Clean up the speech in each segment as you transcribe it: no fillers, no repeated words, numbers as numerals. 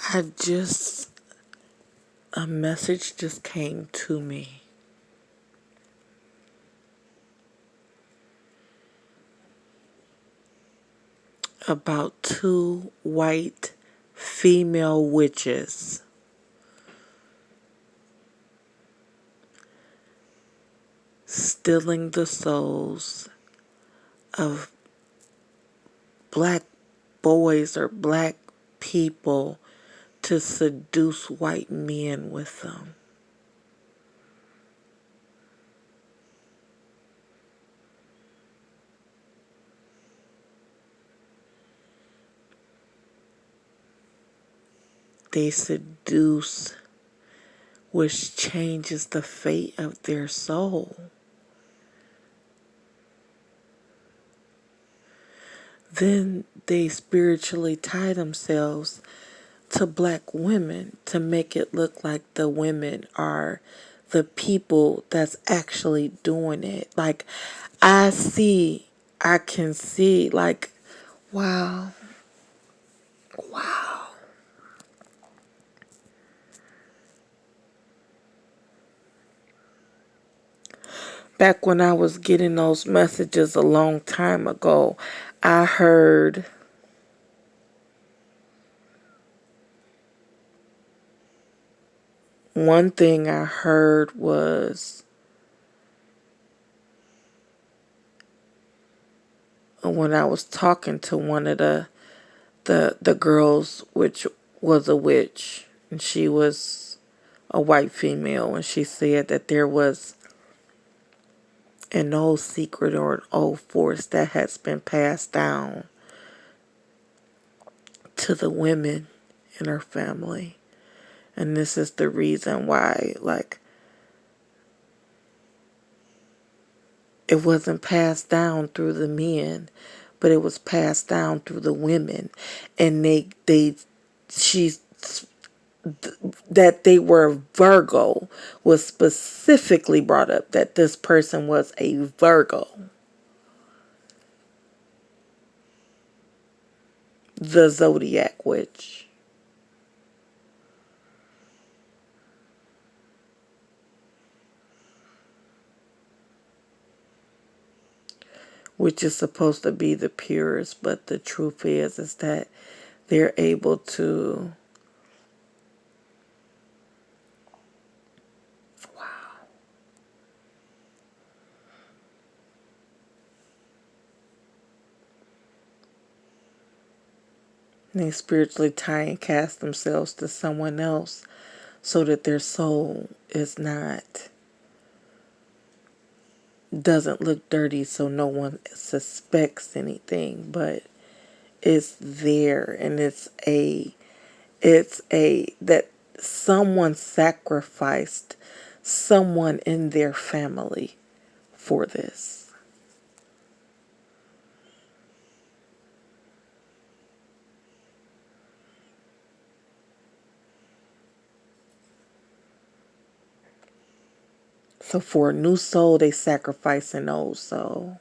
I just, a message just came to me about two white female witches stealing the souls of black boys or black people to seduce white men with them. They seduce, which changes the fate of their soul. Then they spiritually tie themselves to black women to make it look like the women are the people that's actually doing it. Like, I can see, like, wow, wow. Back when I was getting those messages a long time ago, I heard one thing I heard was when I was talking to one of the girls, which was a witch, and she was a white female, and she said that there was an old secret or an old force that has been passed down to the women in her family. And this is the reason why, like, it wasn't passed down through the men, but it was passed down through the women. And she, that they were Virgo was specifically brought up, that this person was a Virgo. The Zodiac Witch. Which is supposed to be the purest, but the truth is that they're able to, wow. They spiritually tie and cast themselves to someone else so that their soul is not, doesn't look dirty, so no one suspects anything, but it's there, and that someone sacrificed someone in their family for this. So for a new soul, they sacrifice an old soul.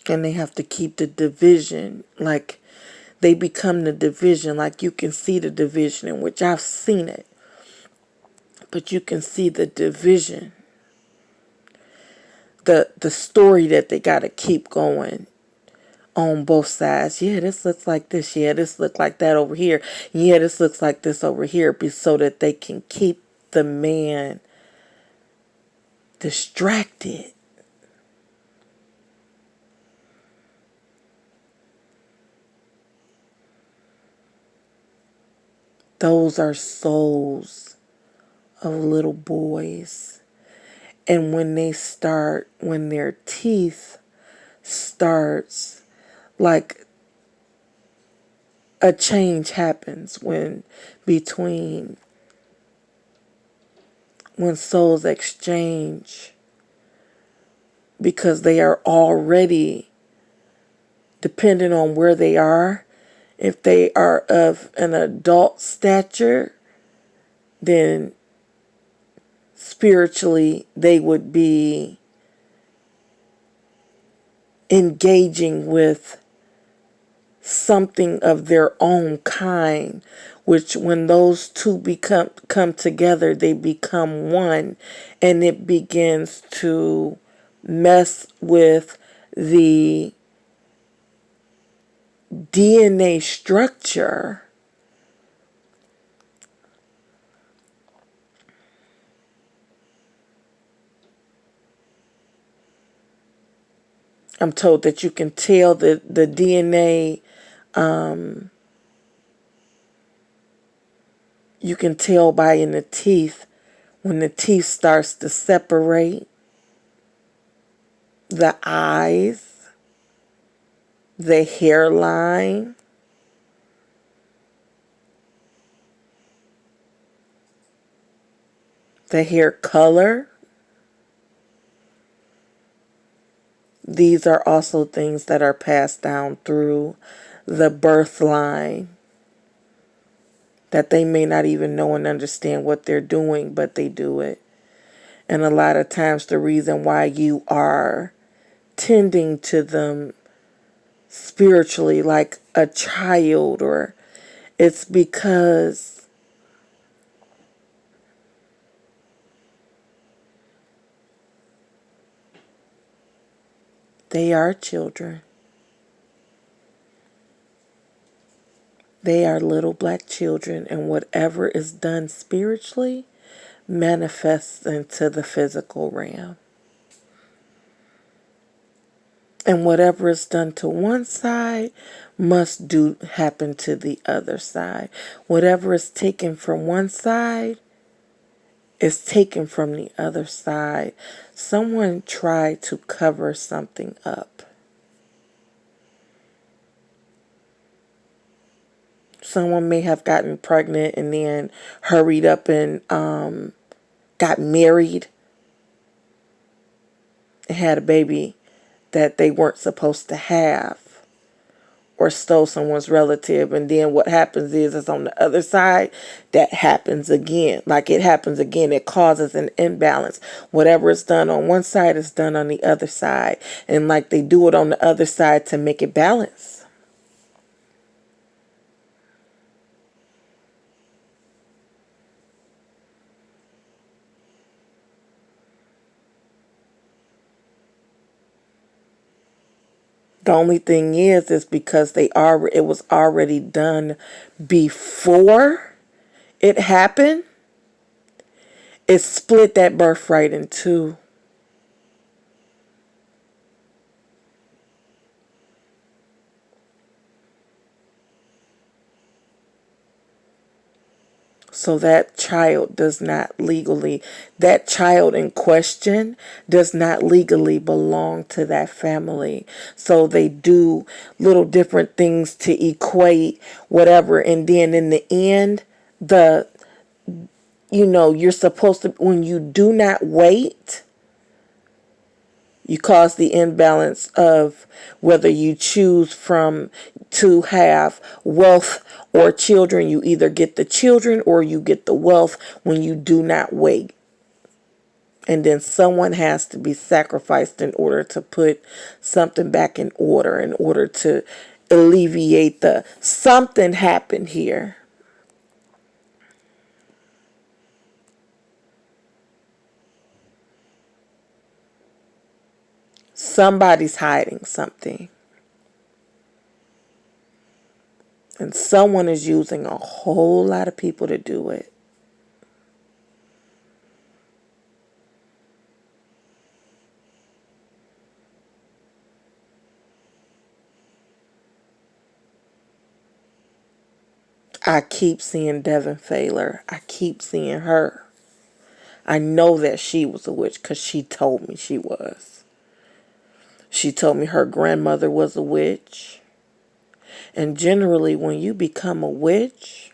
And they have to keep the division, like they become the division, like you can see the division, in which I've seen it. But you can see the division, the story that they got to keep going on both sides. Yeah, this looks like this. Yeah, this looks like that over here. Yeah, this looks like this over here, so that they can keep the man distracted. Those are souls of little boys. And when their teeth starts, like, a change happens between when souls exchange, because they are already, depending on where they are, if they are of an adult stature, then spiritually they would be engaging with something of their own kind, which when those two come together, they become one, and it begins to mess with the DNA structure. I'm told that you can tell the DNA, you can tell by in the teeth, when the teeth starts to separate, the eyes, the hairline, the hair color. These are also things that are passed down through the birth line, that they may not even know and understand what they're doing, but they do it. And a lot of times the reason why you are tending to them spiritually like a child, or it's because they are children. They are little black children, and whatever is done spiritually manifests into the physical realm. And whatever is done to one side must do happen to the other side. Whatever is taken from one side is taken from the other side. Someone tried to cover something up. Someone may have gotten pregnant and then hurried up and got married and had a baby that they weren't supposed to have, or stole someone's relative, and then what happens is on the other side, that happens again. Like it happens again. It causes an imbalance. Whatever is done on one side is done on the other side. And like they do it on the other side to make it balance. The only thing is because it was already done before it happened. It split that birthright in two. So that child that child in question does not legally belong to that family. So they do little different things to equate whatever. And then in the end, you're supposed to, when you do not wait, you cause the imbalance of whether you choose to have wealth or children. You either get the children or you get the wealth when you do not wait. And then someone has to be sacrificed in order to put something back in order to alleviate something happened here. Somebody's hiding something. And someone is using a whole lot of people to do it. I keep seeing Devin Fowler. I keep seeing her. I know that she was a witch because she told me she was. She told me her grandmother was a witch. And generally, when you become a witch,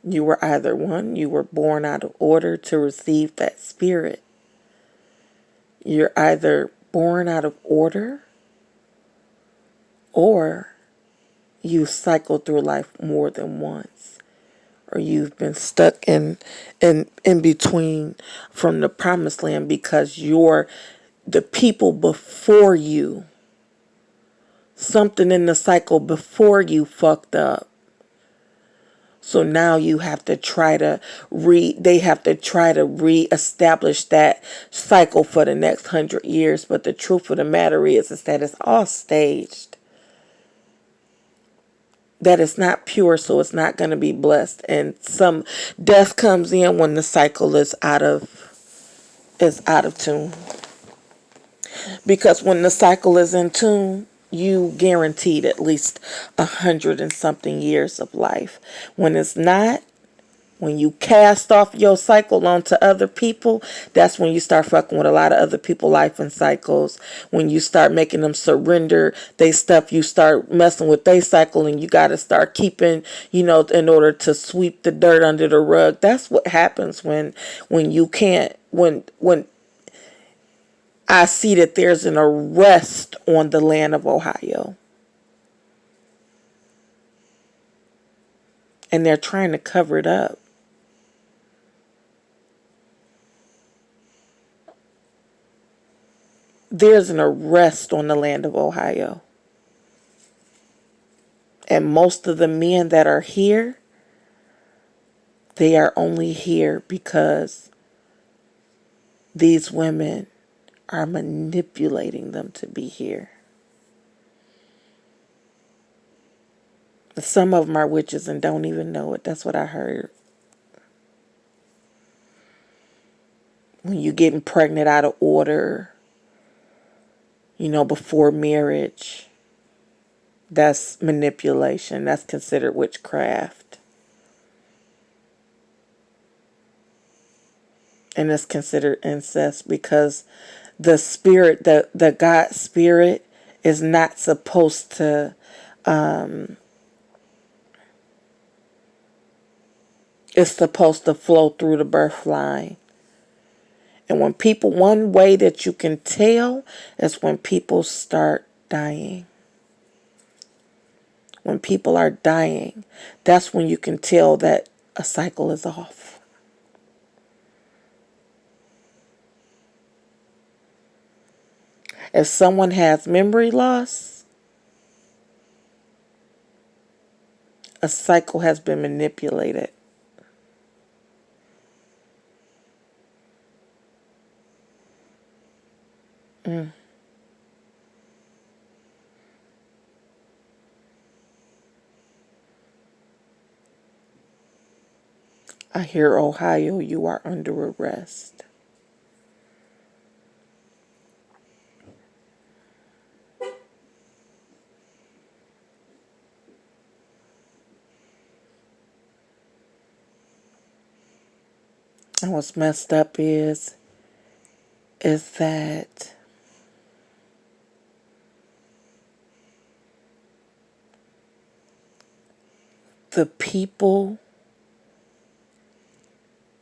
you were either you were born out of order to receive that spirit. You're either born out of order, or you cycle through life more than once, or you've been stuck in between from the promised land because the people before you, something in the cycle before you fucked up. So now you have to try to they have to try to reestablish that cycle for the next 100 years. But the truth of the matter is that it's all staged. That it's not pure, so it's not going to be blessed. And some death comes in when the cycle is out of tune. Because when the cycle is in tune, you guaranteed at least 100 and something years of life. When it's not, when you cast off your cycle onto other people, that's when you start fucking with a lot of other people's life and cycles. When you start making them surrender they stuff, you start messing with their cycle, and you got to start keeping, in order to sweep the dirt under the rug. That's what happens when you can't, when I see that there's an arrest on the land of Ohio. And they're trying to cover it up. There's an arrest on the land of Ohio. And most of the men that are here, they are only here because these women are manipulating them to be here. Some of them are witches and don't even know it. That's what I heard. When you're getting pregnant out of order, before marriage, that's manipulation. That's considered witchcraft. And it's considered incest because the spirit, the God spirit, is not supposed to it's supposed to flow through the birth line. And one way that you can tell is when people start dying. When people are dying, that's when you can tell that a cycle is off. If someone has memory loss, a cycle has been manipulated. I hear, Ohio, you are under arrest. And what's messed up is that the people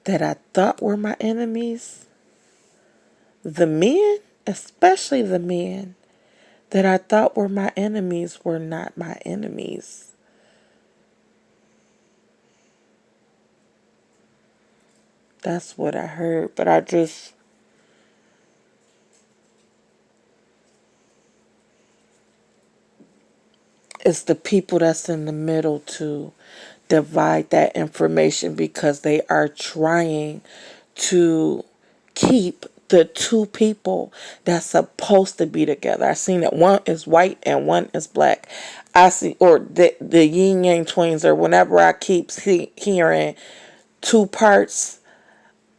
that I thought were my enemies, the men, especially the men that I thought were my enemies, were not my enemies. That's what I heard, but it's the people that's in the middle to divide that information because they are trying to keep the two people that's supposed to be together. I seen that one is white and one is black. I see, or the yin yang twins, or whenever I keep hearing 2 parts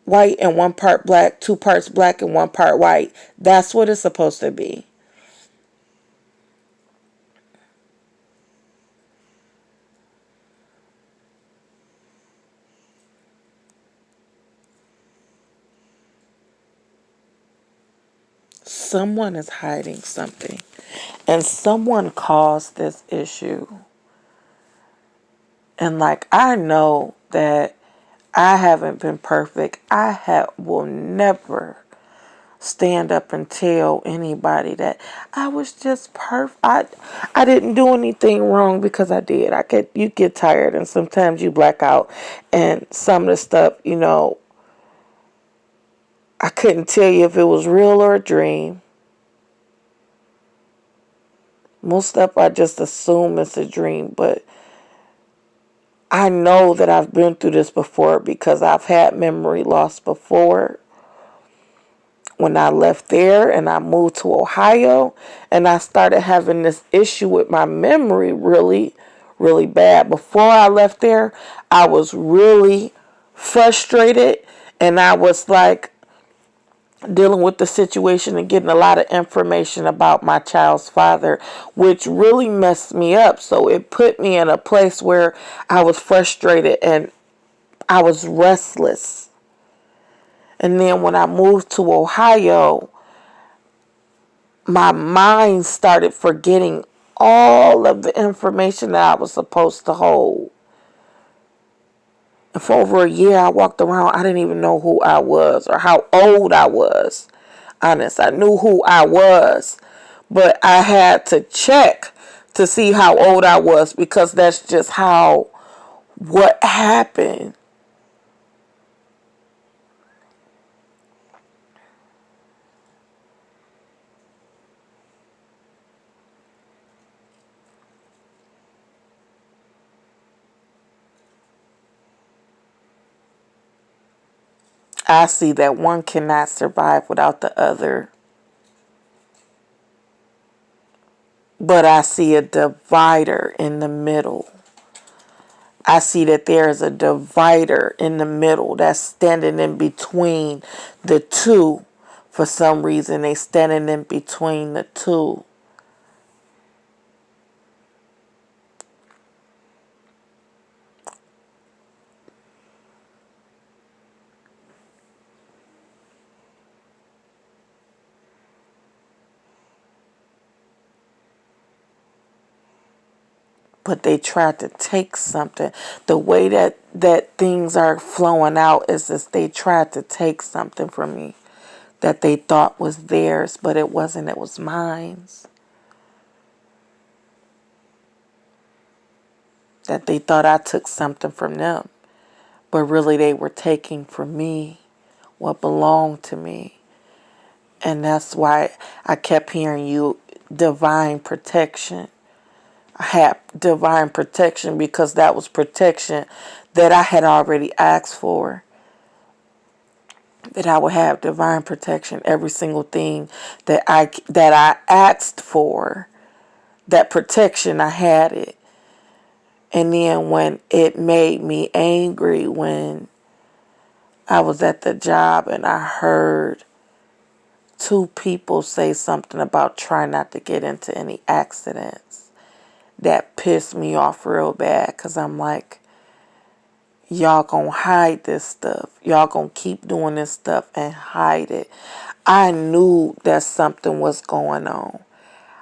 white and 1 part black, 2 parts black and 1 part white. That's what it's supposed to be. Someone is hiding something. And someone caused this issue. And I know that I haven't been perfect. Will never stand up and tell anybody that I was just perfect. I didn't do anything wrong, because I did. You get tired and sometimes you black out, and some of the stuff, I couldn't tell you if it was real or a dream. Most stuff I just assume it's a dream, but I know that I've been through this before because I've had memory loss before. When I left there and I moved to Ohio, and I started having this issue with my memory really, really bad. Before I left there, I was really frustrated, and I was like dealing with the situation and getting a lot of information about my child's father, which really messed me up. So it put me in a place where I was frustrated and I was restless. And then when I moved to Ohio, my mind started forgetting all of the information that I was supposed to hold. And for over a year, I walked around, I didn't even know who I was or how old I was. Honest, I knew who I was, but I had to check to see how old I was, because that's just what happened. I see that one cannot survive without the other. But I see a divider in the middle. I see that there is a divider in the middle that's standing in between the two. For some reason, they standing in between the two. But they tried to take something. The way that things are flowing out is that they tried to take something from me that they thought was theirs, but it wasn't. It was mine. That they thought I took something from them, but really they were taking from me what belonged to me. And that's why I kept hearing you, divine protection. I had divine protection because that was protection that I had already asked for. That I would have divine protection. Every single thing that I asked for, that protection, I had it. And then when it made me angry, when I was at the job and I heard two people say something about try not to get into any accidents, that pissed me off real bad, because I'm like, y'all gonna hide this stuff. Y'all gonna keep doing this stuff and hide it. I knew that something was going on.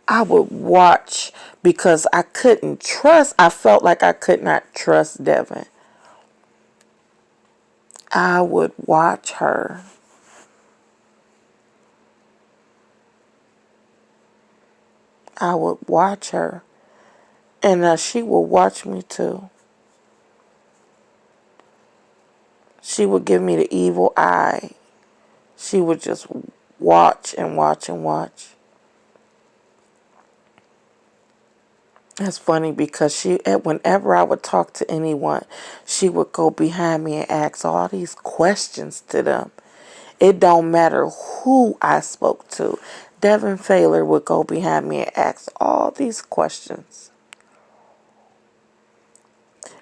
I would watch because I couldn't trust. I felt like I could not trust Devin. I would watch her. I would watch her. And she would watch me too. She would give me the evil eye. She would just watch and watch and watch. It's funny because whenever I would talk to anyone, she would go behind me and ask all these questions to them. It don't matter who I spoke to. Devin Failer would go behind me and ask all these questions.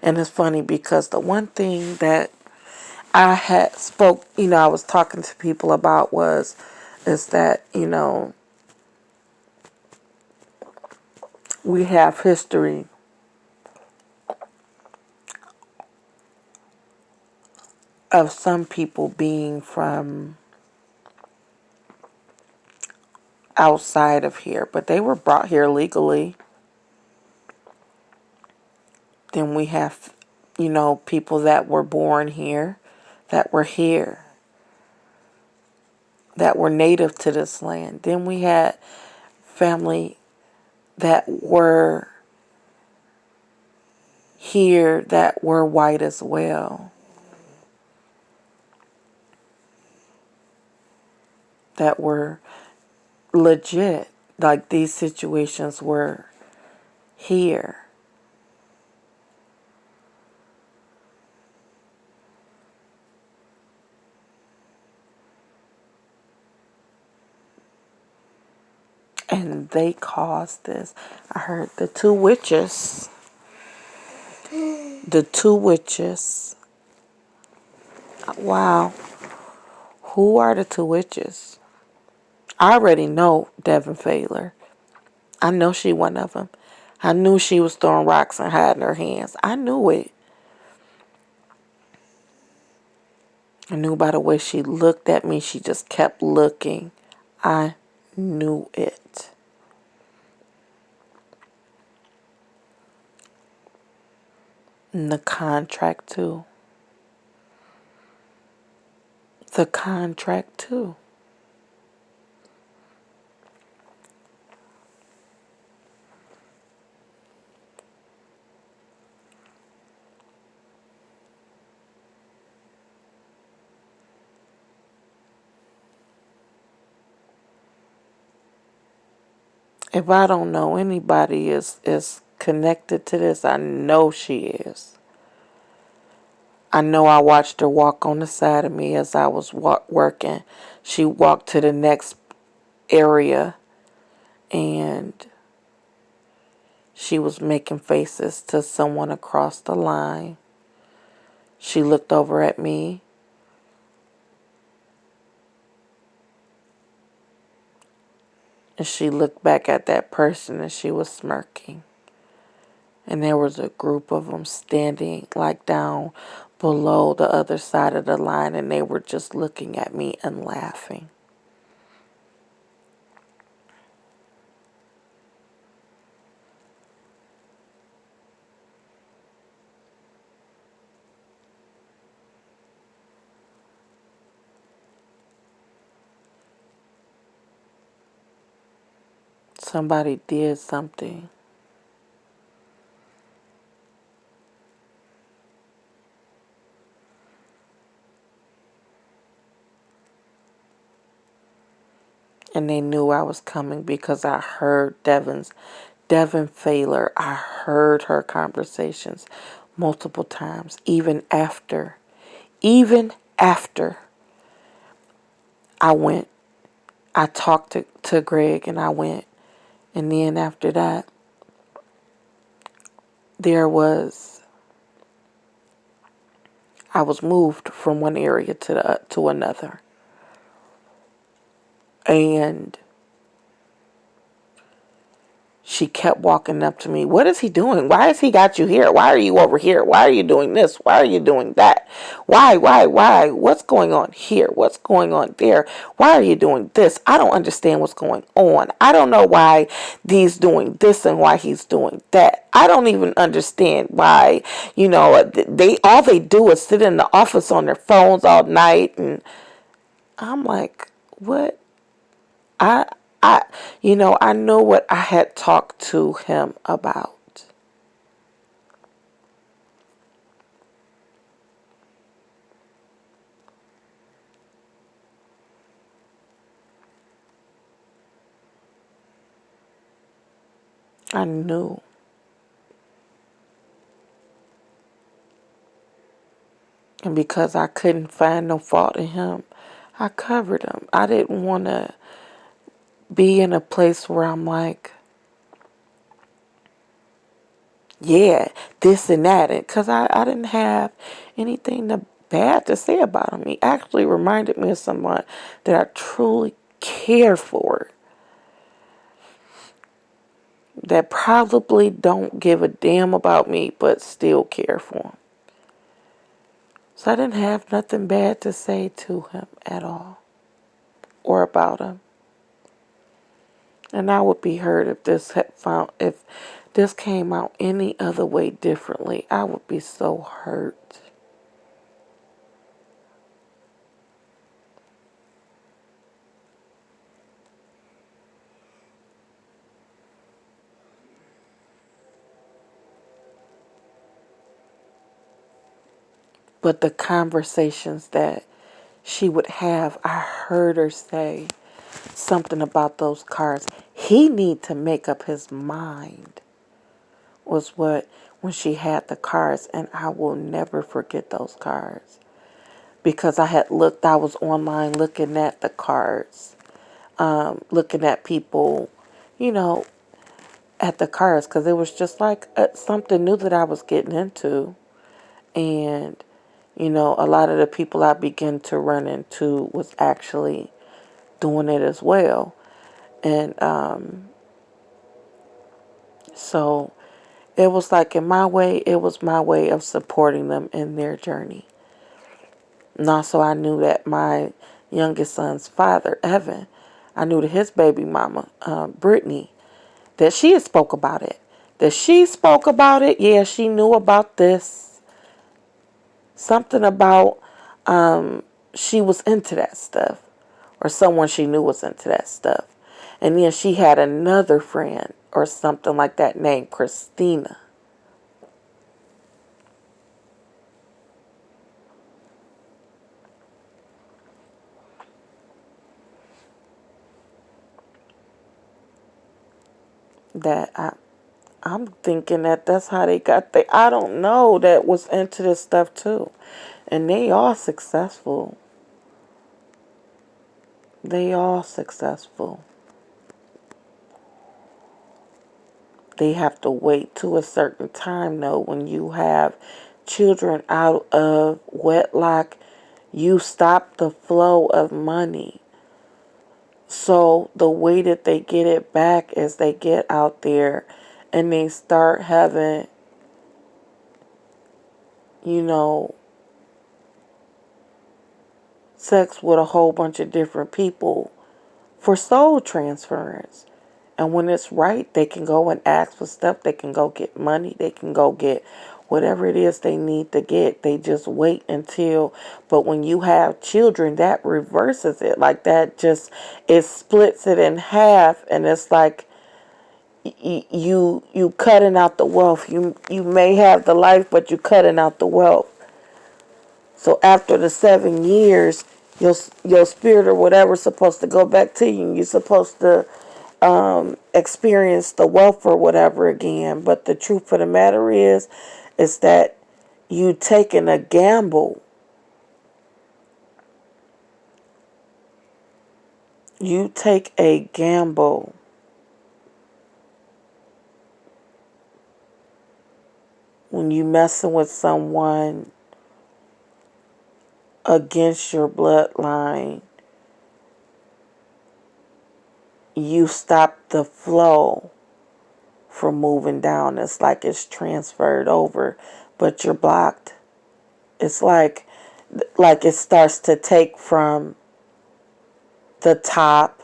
And it's funny because the one thing that I had I was talking to people about is that, we have history of some people being from outside of here, but they were brought here legally. Then we have, people that were born here, that were here. that were native to this land. Then we had family that were here that were white as well, that were legit. Like these situations were here. And they caused this. I heard the two witches. The two witches. Wow. Who are the two witches? I already know Devin Fowler. I know she one of them. I knew she was throwing rocks and hiding her hands. I knew it. I knew by the way she looked at me. She just kept looking. I knew it. And the contract too. The contract too. If I don't know anybody is connected to this, I know she is. I know I watched her walk on the side of me as I was working. She walked to the next area and she was making faces to someone across the line. She looked over at me. And she looked back at that person and she was smirking. And there was a group of them standing like down below the other side of the line and they were just looking at me and laughing. Somebody did something. And they knew I was coming because I heard Devin Fowler. I heard her conversations multiple times, even after I went. I talked to Greg and I went. And then after that, I was moved from one area to another. And she kept walking up to me. What is he doing? Why has he got you here? Why are you over here? Why are you doing this? Why are you doing that? Why? What's going on here? What's going on there? Why are you doing this? I don't understand what's going on. I don't know why he's doing this and why he's doing that. I don't even understand why, all they do is sit in the office on their phones all night. And I'm like, what? I I know what I had talked to him about. I knew. And because I couldn't find no fault in him, I covered him. I didn't want to be in a place where I'm like, yeah, this and that. Because I didn't have anything bad to say about him. He actually reminded me of someone that I truly care for. That probably don't give a damn about me, but still care for him. So I didn't have nothing bad to say to him at all. Or about him. And I would be hurt if if this came out any other way differently. I would be so hurt. But the conversations that she would have, I heard her say something about those cars. He need to make up his mind, was what, when she had the cars. And I will never forget those cars, because I was online looking at the cards, looking at people, you know, at the cards, because it was just like something new that I was getting into. And, a lot of the people I began to run into was actually doing it as well. And so it was like, in my way, it was my way of supporting them in their journey. And also I knew that my youngest son's father, Evan, I knew that his baby mama, Brittany, that she had spoke about it. That she spoke about it. Yeah, she knew about this. Something about she was into that stuff. Or someone she knew was into that stuff. And then she had another friend or something like that named Christina. That I'm thinking that that's how they got I don't know, that was into this stuff too. And they are successful. They are successful. They have to wait to a certain time though. When you have children out of wedlock, you stop the flow of money. So the way that they get it back is they get out there and they start having, sex with a whole bunch of different people for soul transference. And when it's right, they can go and ask for stuff. They can go get money. They can go get whatever it is they need to get. They just wait until. But when you have children, that reverses it. Like that just, it splits it in half. And it's like you cutting out the wealth. You may have the life, but you cutting out the wealth. So after the 7 years, your spirit or whatever is supposed to go back to you. And you're supposed to experience the wealth or whatever again. But the truth of the matter is that you taking a gamble. You take a gamble. When you messing with someone against your bloodline, you stop the flow from moving down. It's like it's transferred over, but you're blocked. It's like it starts to take from the top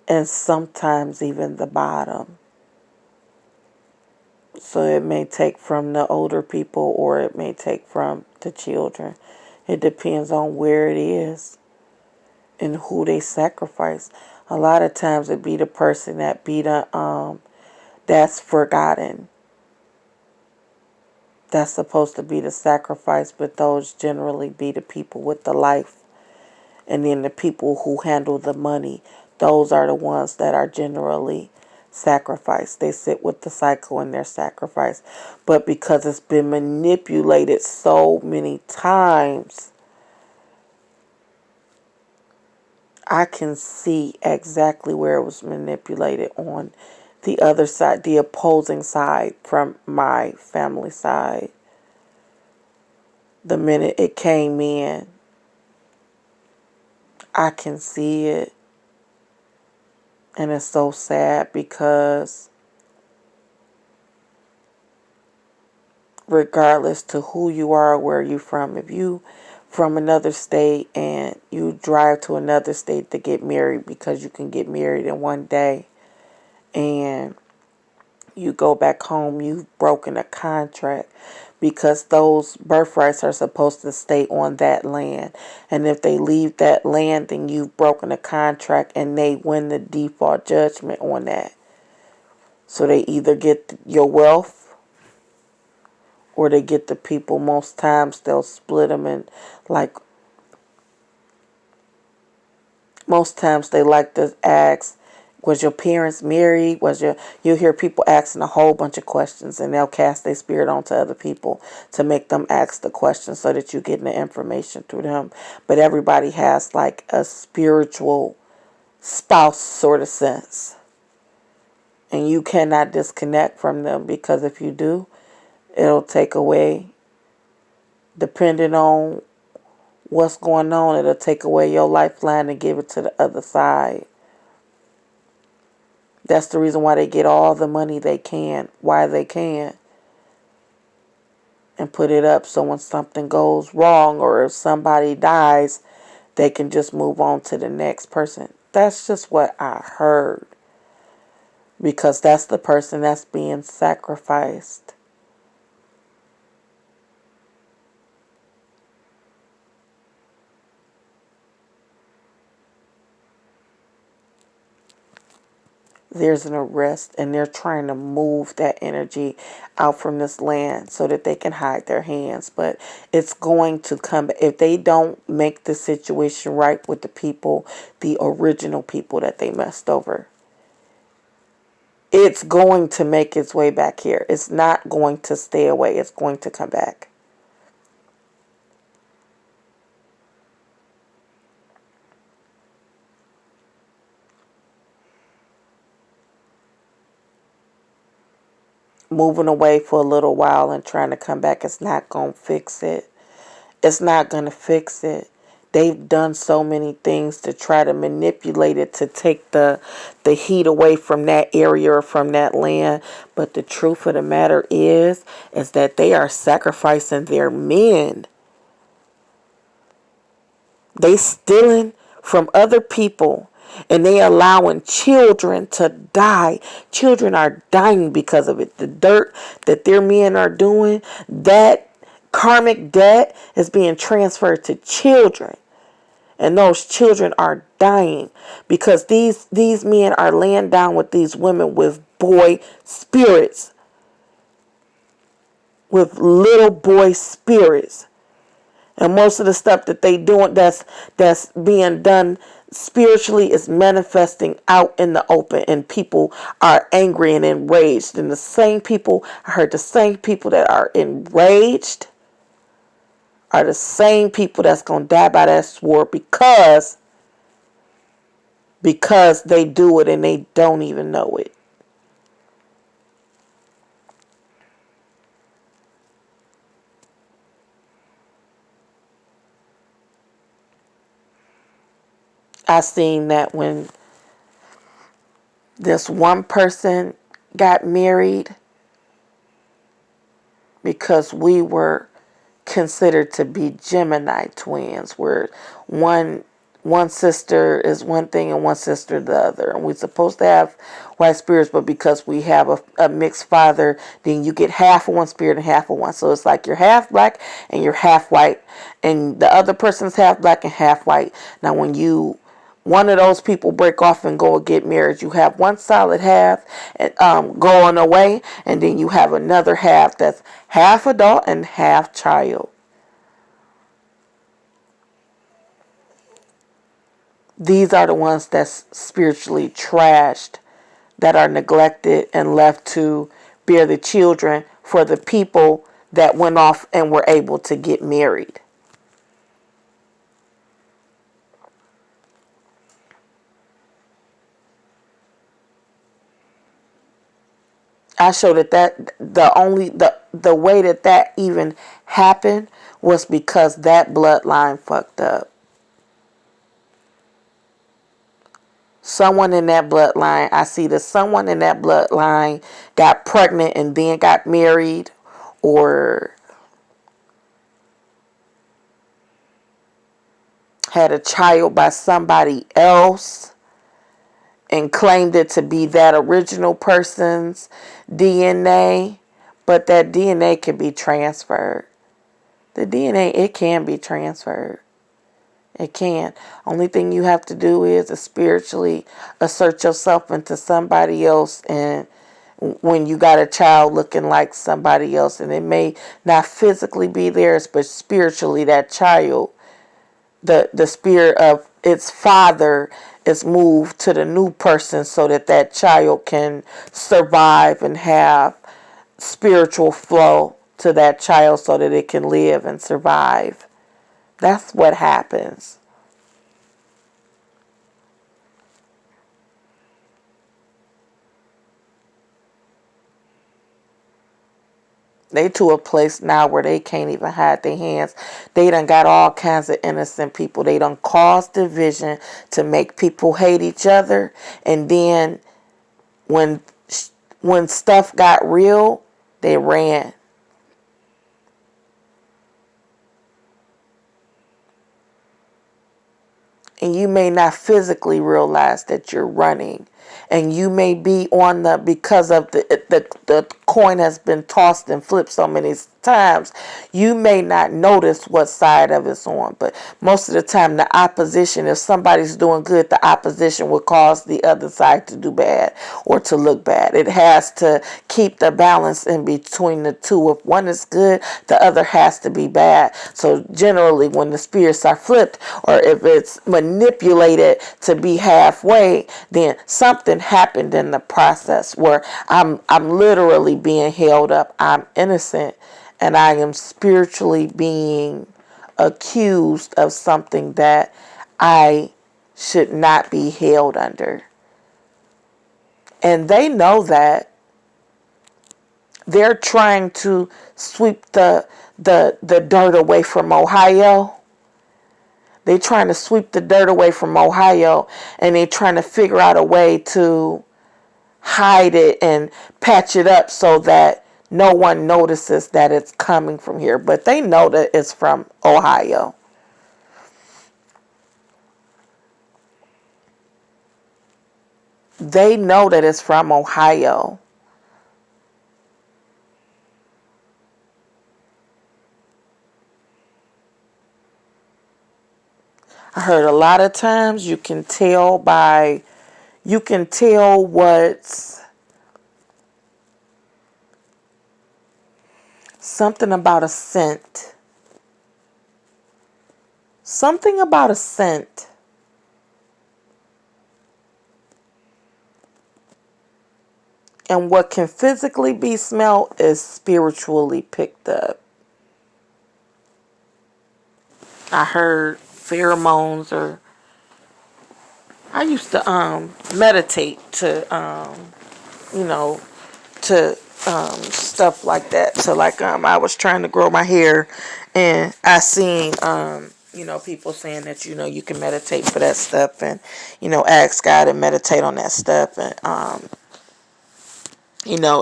and sometimes even the bottom. So it may take from the older people or it may take from the children. It depends on where it is and who they sacrifice. A lot of times it be the person that be the that's forgotten. That's supposed to be the sacrifice, but those generally be the people with the life. And then the people who handle the money, those are the ones that are generally sacrificed. They sit with the cycle and they're sacrificed. But because it's been manipulated so many times, I can see exactly where it was manipulated on the other side, the opposing side from my family side. The minute it came in, I can see it. And it's so sad because regardless to who you are or where you're from, if you from another state and you drive to another state to get married because you can get married in one day and you go back home, you've broken a contract because those birthrights are supposed to stay on that land. And if they leave that land, then you've broken a contract and they win the default judgment on that. So they either get your wealth or they get the people, most times they'll split them in, like, most times they like to ask, was your parents married? You'll hear people asking a whole bunch of questions, and they'll cast their spirit onto other people to make them ask the questions so that you get the information through them. But everybody has like a spiritual spouse sort of sense. And you cannot disconnect from them, because if you do, it'll take away, depending on what's going on, it'll take away your lifeline and give it to the other side. That's the reason why they get all the money they can, why they can, and put it up so when something goes wrong or if somebody dies, they can just move on to the next person. That's just what I heard, because that's the person that's being sacrificed. There's an arrest, and they're trying to move that energy out from this land so that they can hide their hands. But it's going to come, if they don't make the situation right with the people, the original people that they messed over, it's going to make its way back here. It's not going to stay away. It's going to come back. Moving away for a little while and trying to come back is not going to fix it. It's not going to fix it. They've done so many things to try to manipulate it to take the heat away from that area or from that land. But the truth of the matter is that they are sacrificing their men. They stealing from other people, and they allowing children to die. Children are dying because of it. The dirt that their men are doing, that karmic debt is being transferred to children. And those children are dying because these men are laying down with these women with boy spirits. With little boy spirits. And most of the stuff that they doing that's being done spiritually is manifesting out in the open, and people are angry and enraged. And the same people, I heard the same people that are enraged are the same people that's going to die by that sword because they do it and they don't even know it. I seen that when this one person got married, because we were considered to be Gemini twins, where one sister is one thing and one sister the other, and we're supposed to have white spirits, but because we have a mixed father, then you get half of one spirit and half of one. So it's like you're half black and you're half white, and the other person's half black and half white. Now when one of those people break off and go and get married, you have one solid half going away, and then you have another half that's half adult and half child. These are the ones that's spiritually trashed, that are neglected and left to bear the children for the people that went off and were able to get married. I showed that the way that even happened was because that bloodline fucked up. Someone in that bloodline, I see that someone in that bloodline got pregnant and then got married, or had a child by somebody else and claimed it to be that original person's DNA, but that DNA can be transferred. The DNA, it can be transferred. It can. Only thing you have to do is to spiritually assert yourself into somebody else, and when you got a child looking like somebody else, and it may not physically be theirs, but spiritually that child, the spirit of its father is moved to the new person so that that child can survive and have spiritual flow to that child so that it can live and survive. That's what happens. They to a place now where they can't even hide their hands. They done got all kinds of innocent people. They done caused division to make people hate each other. And then when stuff got real, they ran. And you may not physically realize that you're running, and you may be on the, because of the coin has been tossed and flipped so many times, you may not notice what side of it's on. But most of the time, the opposition, if somebody's doing good, the opposition will cause the other side to do bad or to look bad. It has to keep the balance in between the two. If one is good, the other has to be bad. So generally, when the spirits are flipped, or if it's manipulated to be halfway, then something happened in the process where I'm literally being held up. I'm innocent, and I am spiritually being accused of something that I should not be held under. And they know that. They're trying to sweep the dirt away from Ohio. They're trying to sweep the dirt away from Ohio, and they're trying to figure out a way to hide it and patch it up so that no one notices that it's coming from here. But they know that it's from Ohio. They know that it's from Ohio. I heard a lot of times you can tell what's something about a scent. Something about a scent. And what can physically be smelled is spiritually picked up. I heard pheromones, or I used to meditate to to stuff like that. So like I was trying to grow my hair, and I seen people saying that you can meditate for that stuff, and ask God to meditate on that stuff, and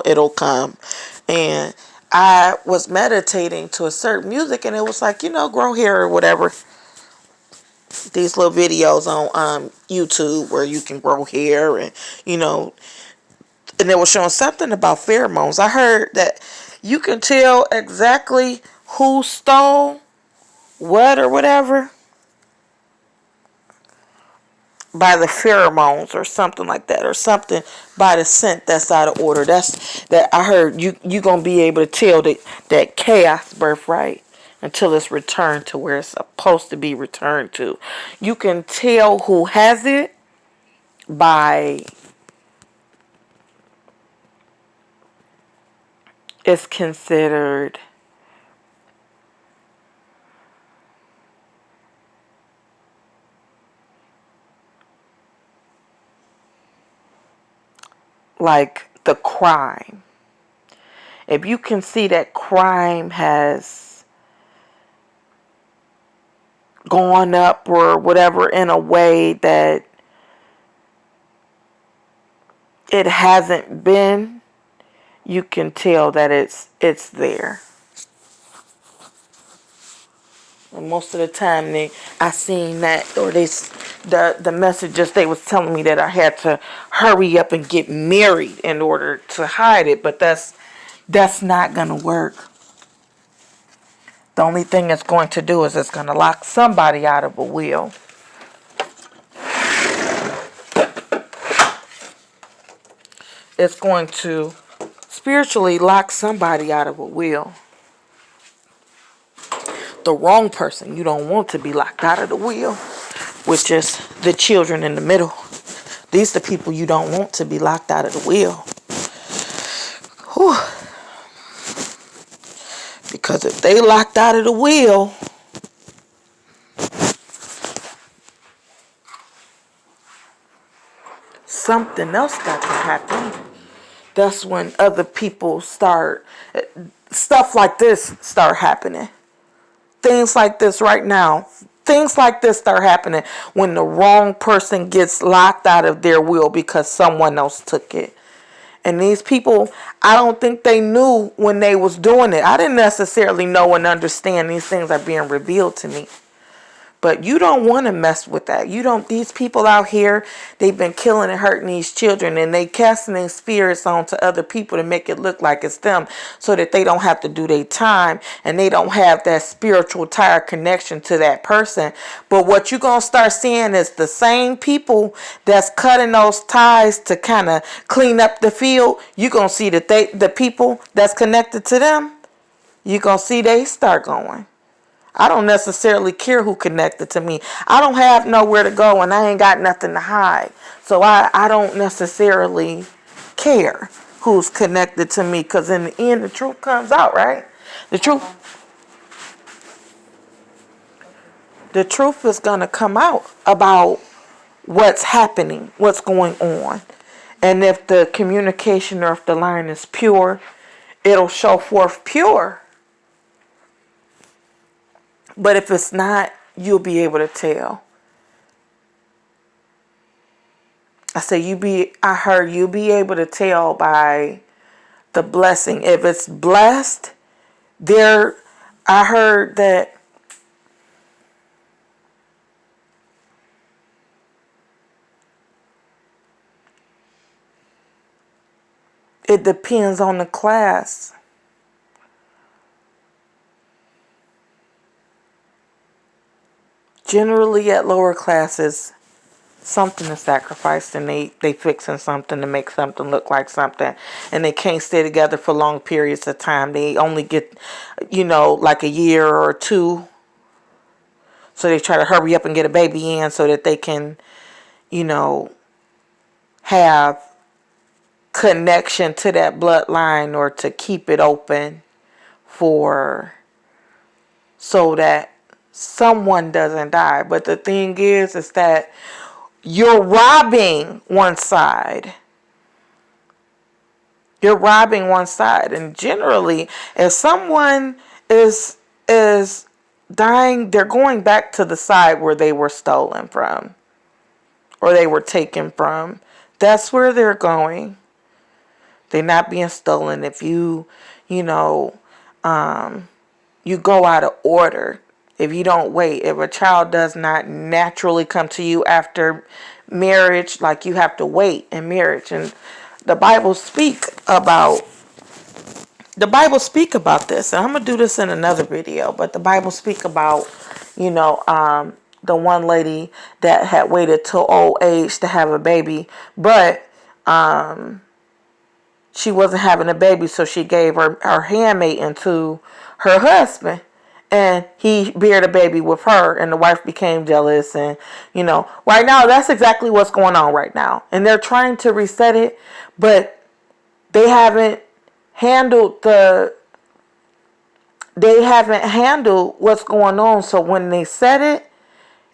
it'll come. And I was meditating to a certain music, and it was like, grow hair or whatever. These little videos on YouTube where you can grow hair, and and they were showing something about pheromones. I heard that you can tell exactly who stole what or whatever by the pheromones or something like that, or something by the scent that's out of order. That I heard you gonna be able to tell that chaos birthright until it's returned to where it's supposed to be returned to. You can tell who has it by it's considered like the crime. If you can see that crime has gone up or whatever in a way that it hasn't been, you can tell that it's there. And most of the time, I seen that, or the messages, they was telling me that I had to hurry up and get married in order to hide it, but that's not gonna work. The only thing it's going to do is it's gonna lock somebody out of a will. It's going to spiritually lock somebody out of a will. The wrong person you don't want to be locked out of the will, which is the children in the middle. These are the people you don't want to be locked out of the will. Whew. Because if they locked out of the will, something else got to happen. That's when other people start, stuff like this start happening. Things like this right now. Things like this start happening when the wrong person gets locked out of their will because someone else took it. And these people, I don't think they knew when they was doing it. I didn't necessarily know and understand these things are being revealed to me. But you don't want to mess with that. You don't. These people out here, they've been killing and hurting these children, and they casting their spirits onto other people to make it look like it's them, so that they don't have to do their time, and they don't have that spiritual tie connection to that person. But what you're gonna start seeing is the same people that's cutting those ties to kind of clean up the field. You're gonna see that the people that's connected to them, you're gonna see they start going. I don't necessarily care who connected to me. I don't have nowhere to go and I ain't got nothing to hide. So I don't necessarily care who's connected to me, because in the end the truth comes out, right? The truth is going to come out about what's happening, what's going on. And if the communication or if the line is pure, it'll show forth pure. But if it's not, you'll be able to tell. I heard you'll be able to tell by the blessing. If it's blessed, I heard that it depends on the class. Generally at lower classes, something is sacrificed and they fixing something to make something look like something, and they can't stay together for long periods of time. They only get, like a year or two. So they try to hurry up and get a baby in so that they can, have connection to that bloodline, or to keep it open so that someone doesn't die. But the thing is that you're robbing one side. You're robbing one side. And generally, if someone is dying, they're going back to the side where they were stolen from, or they were taken from. That's where they're going. They're not being stolen. If you go out of order, if you don't wait, if a child does not naturally come to you after marriage, like, you have to wait in marriage. And the Bible speak about this. And I'm going to do this in another video, but the Bible speak about, the one lady that had waited till old age to have a baby, but she wasn't having a baby, so she gave her handmaiden to her husband. And he bared a baby with her, and the wife became jealous. And, right now, that's exactly what's going on right now. And they're trying to reset it, but they haven't handled what's going on. So when they set it,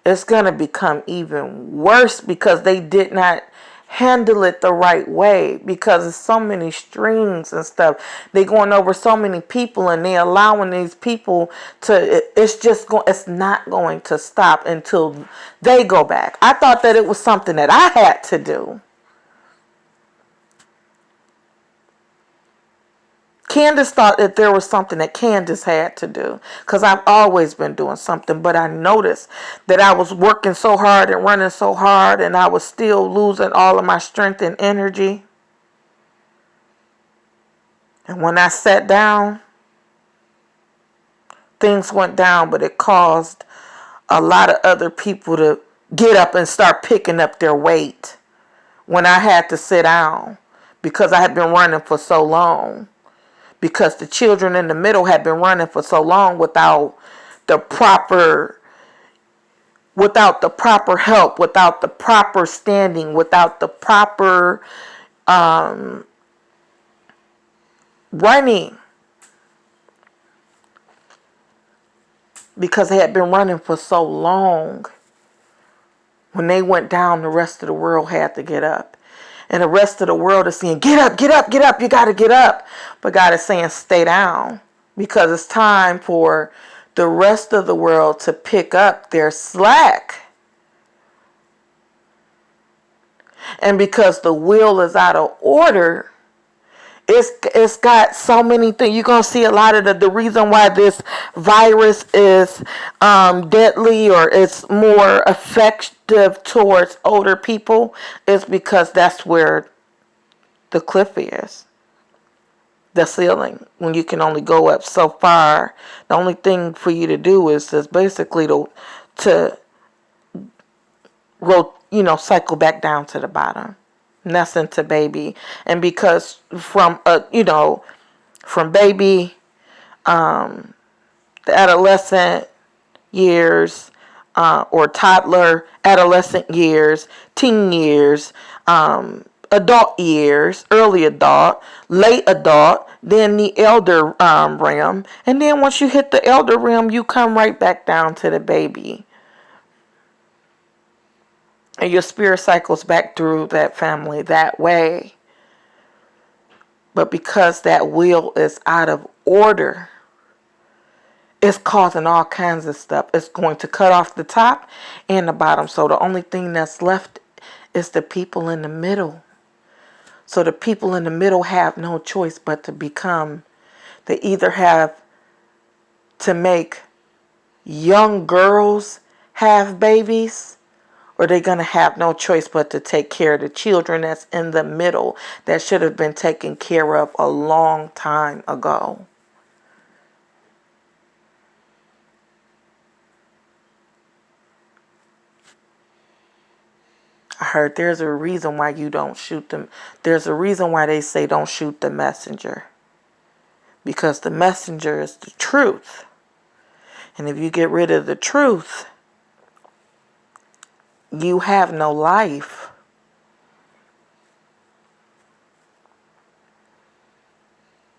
it's going to become even worse, because they did not handle it the right way, because there's so many strings and stuff. They going over so many people, and they allowing these people to, it's not going to stop until they go back. I thought that it was something that I had to do. Candace thought that there was something that Candace had to do, because I've always been doing something, but I noticed that I was working so hard and running so hard, and I was still losing all of my strength and energy. And when I sat down, things went down, but it caused a lot of other people to get up and start picking up their weight when I had to sit down, because I had been running for so long. Because the children in the middle had been running for so long without the proper help, without the proper standing, without the proper running. Because they had been running for so long. When they went down, the rest of the world had to get up. And the rest of the world is saying, get up, get up, get up. You got to get up. But God is saying, stay down. Because it's time for the rest of the world to pick up their slack. And because the wheel is out of order, it's got so many things. You're going to see a lot of the reason why this virus is deadly, or it's more effective towards older people, is because that's where the cliff is. The ceiling, when you can only go up so far. The only thing for you to do is just basically to cycle back down to the bottom. And that's into baby. And because from baby, the adolescent years, or toddler, adolescent years, teen years, adult years, early adult, late adult, then the elder realm. And then once you hit the elder realm, you come right back down to the baby. And your spirit cycles back through that family that way. But because that wheel is out of order, it's causing all kinds of stuff. It's going to cut off the top and the bottom. So the only thing that's left is the people in the middle. So the people in the middle have no choice but to become, they either have to make young girls have babies, or they're going to have no choice but to take care of the children that's in the middle that should have been taken care of a long time ago. I heard there's a reason why you don't shoot them. There's a reason why they say don't shoot the messenger. Because the messenger is the truth. And if you get rid of the truth, you have no life.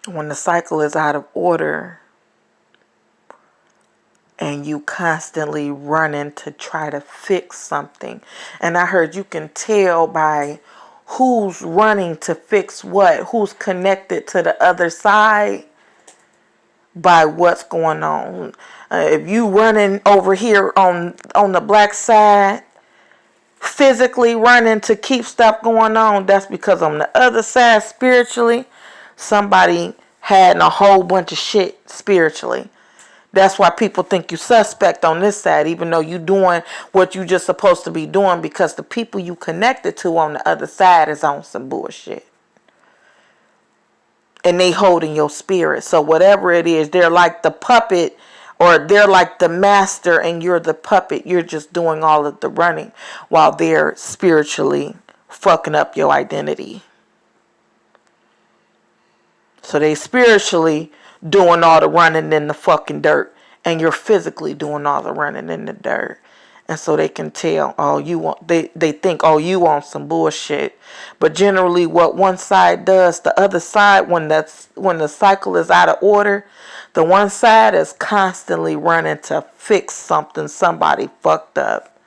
When the cycle is out of order and you constantly running to try to fix something. And I heard you can tell by who's running to fix what, who's connected to the other side, by what's going on. If you running over here on the black side, physically running to keep stuff going on, that's because on the other side, spiritually, somebody had a whole bunch of shit spiritually. That's why people think you suspect on this side, even though you doing what you just supposed to be doing, because the people you connected to on the other side is on some bullshit. And they holding your spirit. So whatever it is, they're like the puppet, or they're like the master and you're the puppet. You're just doing all of the running while they're spiritually fucking up your identity. So they spiritually doing all the running in the fucking dirt, and you're physically doing all the running in the dirt. And so they can tell, oh, you want, they think, oh, you want some bullshit. But generally what one side does, the other side, when the cycle is out of order, the one side is constantly running to fix something somebody fucked up.